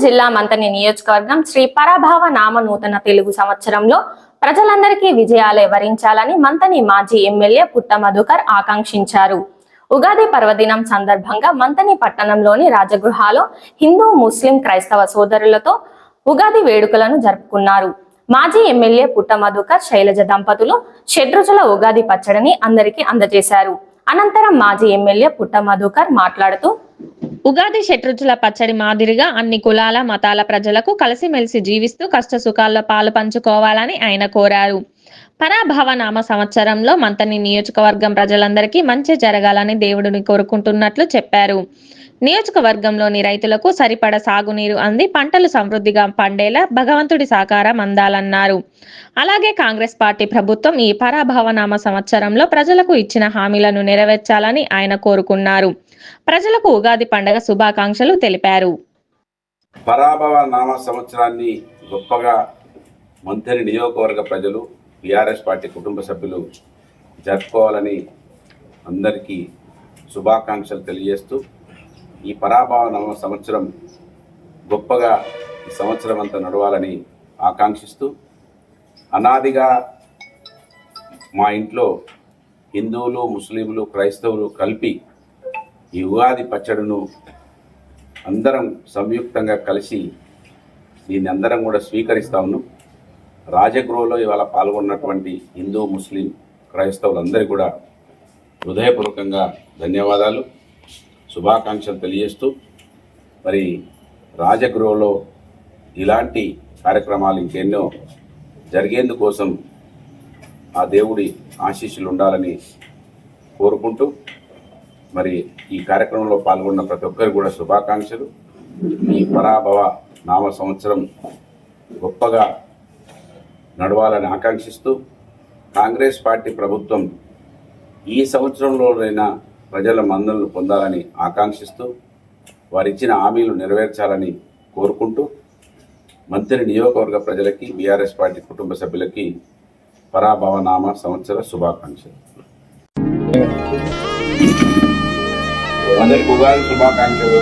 జిల్లా మంతని నియోజకవర్గం శ్రీ పరాభావ నామ నూతన తెలుగు సంవత్సరంలో ప్రజలందరికీ విజయాలే వరించాలని మంతని మాజీ ఎమ్మెల్యే పుట్ట మధుకర్ ఆకాంక్షించారు. ఉగాది పర్వదినం సందర్భంగా మంతని పట్టణంలోని రాజగృహాలో హిందూ, ముస్లిం, క్రైస్తవ సోదరులతో ఉగాది వేడుకలను జరుపుకున్నారు. మాజీ ఎమ్మెల్యే పుట్ట మధుకర్, శైలజ దంపతులు షడ్రుచుల ఉగాది పచ్చడిని అందరికీ అందజేశారు. అనంతరం మాజీ ఎమ్మెల్యే పుట్ట మధుకర్ మాట్లాడుతూ, ఉగాది షట్రుచుల పచ్చడి మాదిరిగా అన్ని కులాల, మతాల ప్రజలకు కలిసిమెలిసి జీవిస్తూ కష్ట సుఖాల్లో పాలు పంచుకోవాలని ఆయన కోరారు. పరాభవ నామ సంవత్సరంలో మంతని నియోజకవర్గం ప్రజలందరికీ మంచి జరగాలని దేవుడిని కోరుకుంటున్నట్లు చెప్పారు. నియోజకవర్గంలోని రైతులకు సరిపడ సాగునీరు అంది పంటలు సమృద్ధిగా పండేలా భగవంతుడి సహకారం అందాలన్నారు. అలాగే కాంగ్రెస్ పార్టీ ప్రభుత్వం ఈ పరాభవ నామ సంవత్సరంలో ప్రజలకు ఇచ్చిన హామీలను నెరవేర్చాలని ఆయన కోరుకున్నారు. ప్రజలకు ఉగాది పండుగ శుభాకాంక్షలు తెలిపారు. పరాభవ నామ సంవత్సరాన్ని గొప్పగా మంతని నియోజకవర్గ ప్రజలు, టీఆర్ఎస్ పార్టీ కుటుంబ సభ్యులు జరుపుకోవాలని అందరికీ శుభాకాంక్షలు తెలియజేస్తూ, ఈ పరాభవ నామ సంవత్సరం గొప్పగా ఈ సంవత్సరం అంతా నడవాలని ఆకాంక్షిస్తూ, అనాదిగా మా ఇంట్లో హిందువులు, ముస్లింలు, క్రైస్తవులు కలిపి ఈ ఉగాది పచ్చడిను అందరం సంయుక్తంగా కలిసి దీన్ని అందరం కూడా స్వీకరిస్తా ఉన్నాం. రాజగృహలో ఇవాళ పాల్గొన్నటువంటి హిందూ, ముస్లిం, క్రైస్తవులందరికీ కూడా హృదయపూర్వకంగా ధన్యవాదాలు, శుభాకాంక్షలు తెలియజేస్తూ, మరి రాజగృహలో ఇలాంటి కార్యక్రమాలు ఇంకెన్నో జరిగేందుకోసం ఆ దేవుడి ఆశీస్సులు ఉండాలని కోరుకుంటూ, మరి ఈ కార్యక్రమంలో పాల్గొన్న ప్రతి ఒక్కరికి కూడా శుభాకాంక్షలు. ఈ పరాభవ నామ సంవత్సరం గొప్పగా నడవాలని ఆకాంక్షిస్తూ, కాంగ్రెస్ పార్టీ ప్రభుత్వం ఈ సంవత్సరంలోనైనా ప్రజల మన్ననలు పొందాలని ఆకాంక్షిస్తూ, వారిచ్చిన హామీలు నెరవేర్చాలని కోరుకుంటూ, మంత్రి నియోజకవర్గ ప్రజలకి, బీఆర్ఎస్ పార్టీ కుటుంబ సభ్యులకి పరాభవ నామ సంవత్సర శుభాకాంక్షలు. అందరికీ ఉగాది శుభాకాంక్షలు.